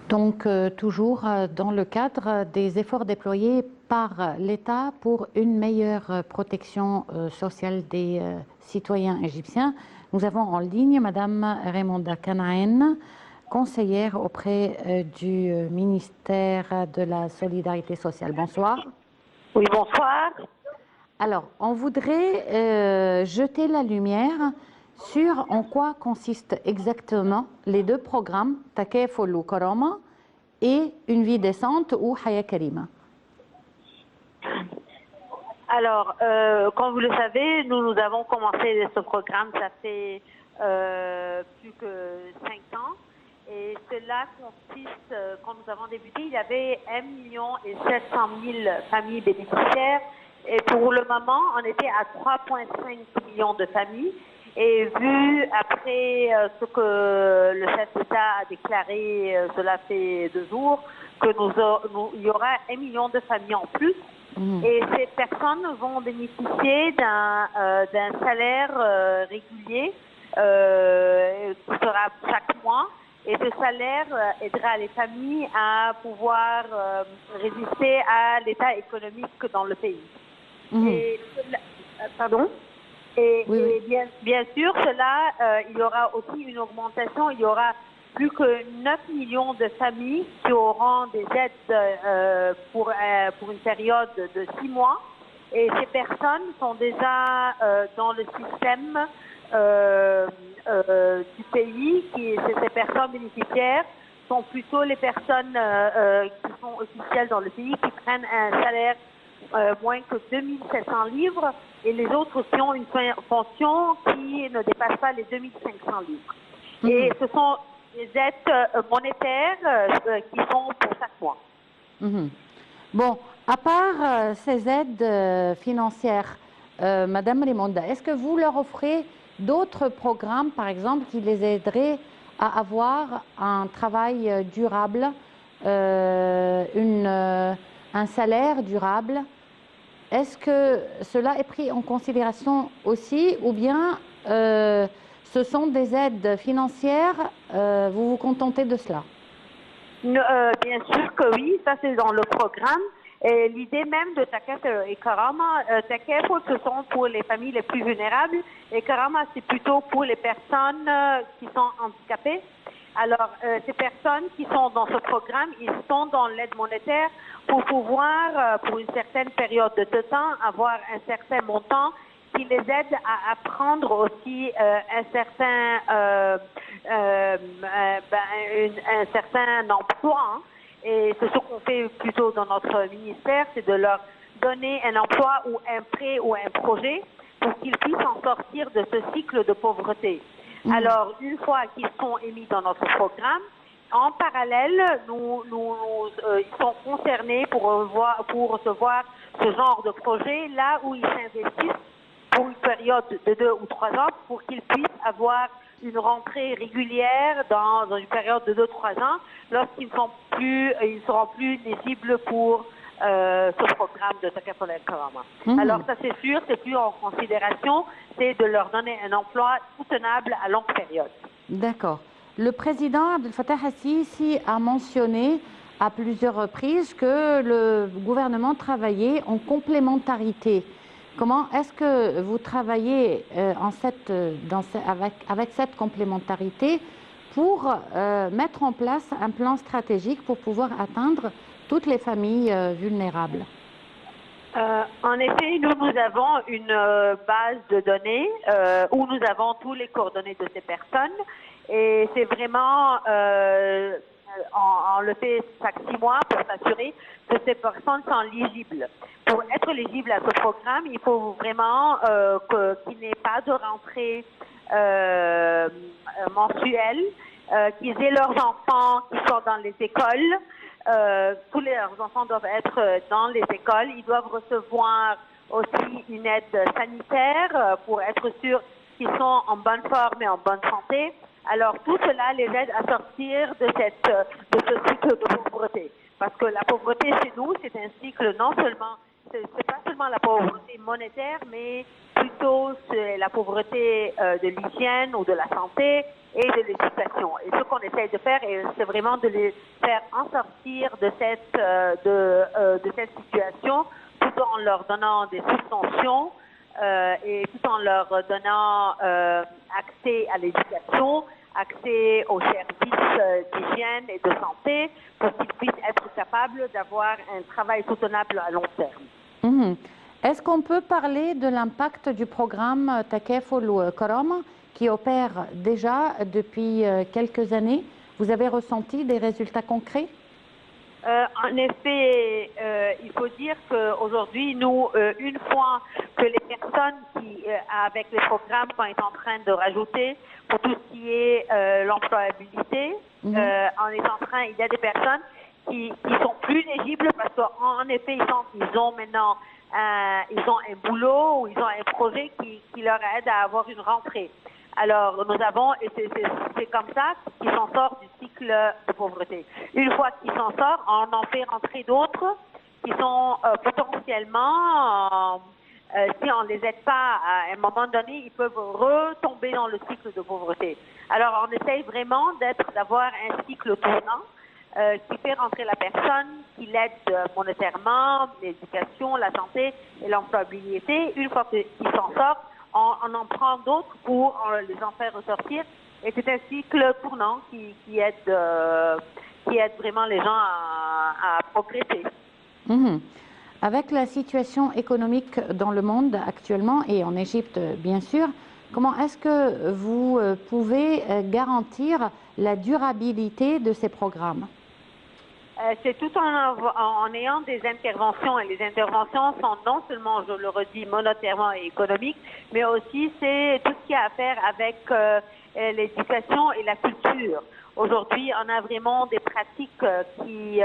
Donc, toujours dans le cadre des efforts déployés par l'État pour une meilleure protection sociale des citoyens égyptiens, nous avons en ligne Madame Raymonda Kanaen, conseillère auprès du ministère de la Solidarité sociale. Bonsoir. Oui, bonsoir. Alors, on voudrait jeter la lumière sur en quoi consistent exactement les deux programmes, Takeful ou Karama, et Une vie décente ou Haya Karima. Alors, comme vous le savez, nous avons commencé ce programme, ça fait plus que 5 ans. Et cela consiste, quand nous avons débuté, il y avait 1,7 million familles bénéficiaires. Et pour le moment, on était à 3,5 millions de familles. Et vu après ce que le chef d'État a déclaré, cela fait 2 jours, que il y aura 1 million de familles en plus. Et ces personnes vont bénéficier d'un salaire régulier qui sera chaque mois. Et ce salaire aidera les familles à pouvoir résister à l'état économique dans le pays. Et, pardon. Et bien sûr, cela, il y aura aussi une augmentation. Il y aura plus que 9 millions de familles qui auront des aides pour une période de 6 mois. Et ces personnes sont déjà dans le système du pays. Ces personnes bénéficiaires sont plutôt les personnes qui sont officielles dans le pays, qui prennent un salaire moins que 2700 livres, et les autres qui ont une pension qui ne dépasse pas les 2500 livres. Et ce sont des aides monétaires qui sont pour chaque mois. Bon, à part ces aides financières, Madame Raymonda, est-ce que vous leur offrez d'autres programmes, par exemple, qui les aideraient à avoir un travail durable, un salaire durable? Est-ce que cela est pris en considération aussi, ou bien ce sont des aides financières, vous vous contentez de cela? Bien sûr que oui, ça c'est dans le programme. Et l'idée même de Takef et Karama, Takef, ce sont pour les familles les plus vulnérables, et Karama, c'est plutôt pour les personnes qui sont handicapées. Alors, ces personnes qui sont dans ce programme, ils sont dans l'aide monétaire pour pouvoir, pour une certaine période de temps, avoir un certain montant qui les aide à apprendre aussi un certain emploi. Hein. Et c'est ce qu'on fait plutôt dans notre ministère, c'est de leur donner un emploi ou un prêt ou un projet pour qu'ils puissent en sortir de ce cycle de pauvreté. Alors, une fois qu'ils sont émis dans notre programme, en parallèle, ils sont concernés pour recevoir ce genre de projet là où ils s'investissent pour une période de 2 ou 3 ans pour qu'ils puissent avoir une rentrée régulière dans une période de 2-3 ans lorsqu'ils ne seront plus éligibles pour ce programme de Takef et Karama. Alors ça c'est sûr, c'est plus en considération, c'est de leur donner un emploi soutenable à longue période. D'accord. Le président Abdel Fattah al-Sisi a mentionné à plusieurs reprises que le gouvernement travaillait en complémentarité. Comment est-ce que vous travaillez avec cette complémentarité pour mettre en place un plan stratégique pour pouvoir atteindre toutes les familles vulnérables? En effet, nous avons une base de données où nous avons tous les coordonnées de ces personnes, et c'est vraiment, on le fait chaque 6 mois pour s'assurer que ces personnes sont éligibles. Pour être éligible à ce programme, il faut vraiment qu'il n'y ait pas de rentrée mensuelle, qu'ils aient leurs enfants qui sont dans les écoles. Tous leurs enfants doivent être dans les écoles. Ils doivent recevoir aussi une aide sanitaire pour être sûrs qu'ils sont en bonne forme et en bonne santé. Alors tout cela les aide à sortir de ce cycle de pauvreté. Parce que la pauvreté chez nous, c'est un cycle non seulement, c'est pas seulement la pauvreté monétaire, mais plutôt c'est la pauvreté de l'hygiène ou de la santé et de l'éducation. Et ce qu'on essaye de faire, et c'est vraiment de les faire en sortir de cette situation, tout en leur donnant des subventions et tout en leur donnant accès à l'éducation, accès aux services d'hygiène et de santé, pour qu'ils puissent être capables d'avoir un travail soutenable à long terme. Mhm. Est-ce qu'on peut parler de l'impact du programme Takeful Karam qui opère déjà depuis quelques années? Vous avez ressenti des résultats concrets? En effet, il faut dire qu'aujourd'hui, nous, une fois que les personnes qui, avec les programmes qu'on est en train de rajouter pour tout ce qui est l'employabilité, on est en train, il y a des personnes qui sont plus éligibles parce qu'en effet, ils ont maintenant ils ont un boulot ou ils ont un projet qui leur aide à avoir une rentrée. Alors, nous avons, et c'est comme ça qu'ils s'en sortent du cycle de pauvreté. Une fois qu'ils s'en sortent, on en fait rentrer d'autres qui sont potentiellement, si on ne les aide pas à un moment donné, ils peuvent retomber dans le cycle de pauvreté. Alors, on essaye vraiment d'avoir un cycle tournant qui fait rentrer la personne, qui l'aide monétairement, l'éducation, la santé et l'employabilité. Une fois qu'ils s'en sortent, on en prend d'autres pour les en faire ressortir. Et c'est un cycle tournant qui aide vraiment les gens à progresser. Avec la situation économique dans le monde actuellement et en Égypte bien sûr, comment est-ce que vous pouvez garantir la durabilité de ces programmes? C'est tout en ayant des interventions, et les interventions sont non seulement, je le redis, monétairement et économiques, mais aussi c'est tout ce qui a à faire avec l'éducation et la culture. Aujourd'hui, on a vraiment des pratiques qui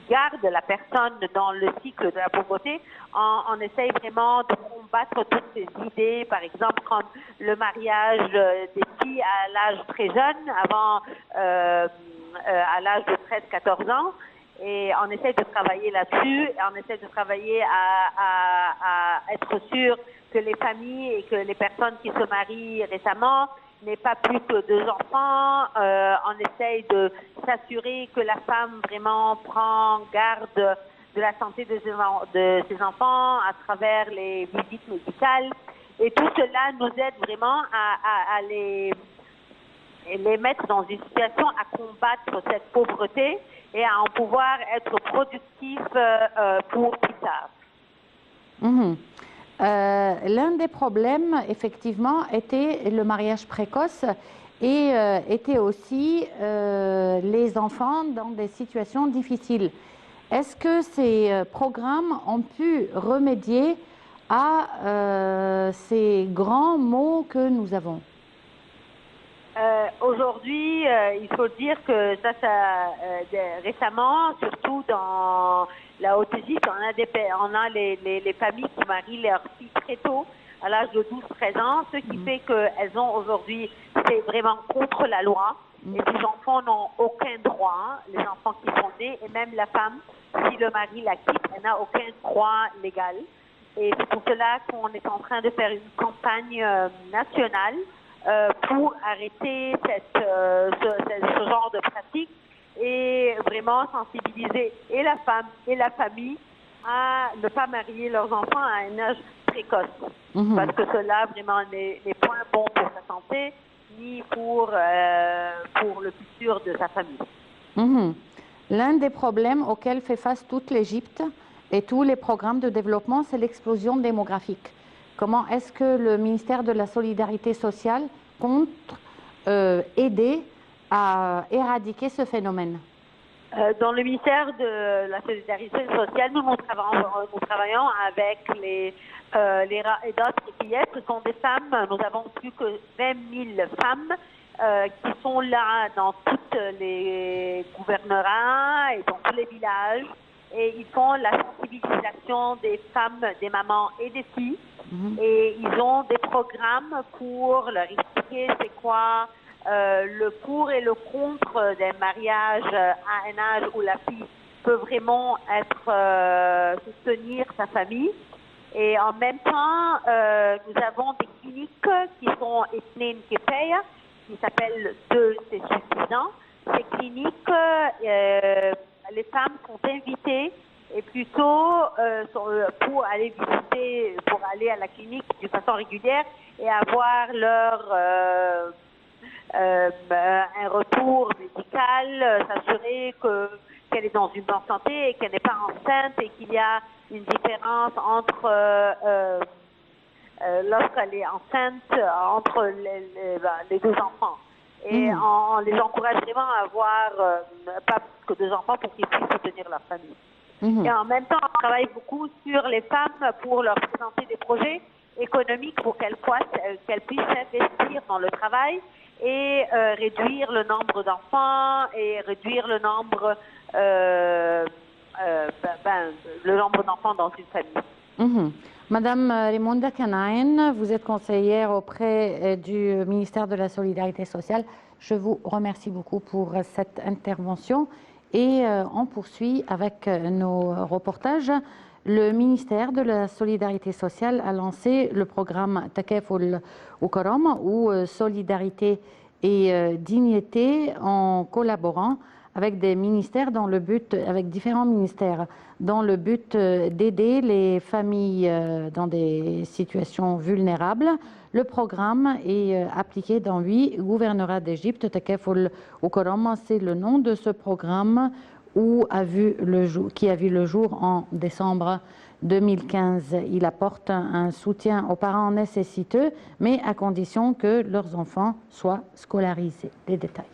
gardent la personne dans le cycle de la pauvreté. On essaye vraiment de combattre toutes ces idées, par exemple comme le mariage des filles à l'âge très jeune, avant à l'âge de 13-14 ans. Et on essaie de travailler là-dessus, et on essaie de travailler à être sûr que les familles et que les personnes qui se marient récemment n'aient pas plus que 2 enfants. On essaye de s'assurer que la femme vraiment prend garde de la santé de ses enfants à travers les visites médicales. Et tout cela nous aide vraiment à les mettre dans une situation à combattre cette pauvreté et à en pouvoir être productif pour plus tard. L'un des problèmes, effectivement, était le mariage précoce et était aussi les enfants dans des situations difficiles. Est-ce que ces programmes ont pu remédier à ces grands maux que nous avons? Aujourd'hui, il faut dire que récemment, surtout dans la Haute-Égypte, on a les familles qui marient leurs filles très tôt, à l'âge de 12-13 ans, ce qui fait qu'elles ont aujourd'hui, c'est vraiment contre la loi, et les enfants n'ont aucun droit, les enfants qui sont nés, et même la femme, si le mari la quitte, elle n'a aucun droit légal. Et c'est pour cela qu'on est en train de faire une campagne nationale pour arrêter ce genre de pratique et vraiment sensibiliser et la femme et la famille à ne pas marier leurs enfants à un âge précoce. Parce que cela vraiment n'est point bon pour sa santé ni pour le futur de sa famille. L'un des problèmes auxquels fait face toute l'Égypte et tous les programmes de développement, c'est l'explosion démographique. Comment est-ce que le ministère de la Solidarité sociale compte aider à éradiquer ce phénomène? Dans le ministère de la Solidarité sociale, nous travaillons avec les Raedat et PIF. Ce sont des femmes, nous avons plus que 20 000 femmes qui sont là dans tous les gouvernorats et dans tous les villages. Et ils font la sensibilisation des femmes, des mamans et des filles. Et ils ont des programmes pour leur expliquer c'est quoi le pour et le contre d'un mariage à un âge où la fille peut vraiment soutenir sa famille. Et en même temps, nous avons des cliniques qui sont Ethnin Kefaya, qui s'appelle 2, c'est suffisant. Ces cliniques, les femmes sont invitées et plutôt pour aller visiter, pour aller à la clinique de façon régulière et avoir un retour médical, s'assurer qu'elle est dans une bonne santé et qu'elle n'est pas enceinte et qu'il y a une différence entre lorsqu'elle est enceinte entre les deux enfants. Et on les encourage vraiment à avoir pas plus que 2 enfants pour qu'ils puissent soutenir leur famille. Et en même temps, on travaille beaucoup sur les femmes pour leur présenter des projets économiques pour qu'elles puissent investir dans le travail et réduire le nombre d'enfants et réduire le nombre d'enfants dans une famille. Madame Raimonda Kanaïn, vous êtes conseillère auprès du ministère de la Solidarité sociale. Je vous remercie beaucoup pour cette intervention et on poursuit avec nos reportages. Le ministère de la Solidarité sociale a lancé le programme Takaful Ukaram ou Solidarité et Dignité en collaborant avec des ministères avec différents ministères dans le but d'aider les familles dans des situations vulnérables. Le programme est appliqué dans 8 gouvernorats d'Égypte. Takaful Ukaram, c'est le nom de ce programme qui a vu le jour en décembre 2015. Il apporte un soutien aux parents nécessiteux, mais à condition que leurs enfants soient scolarisés. Les détails.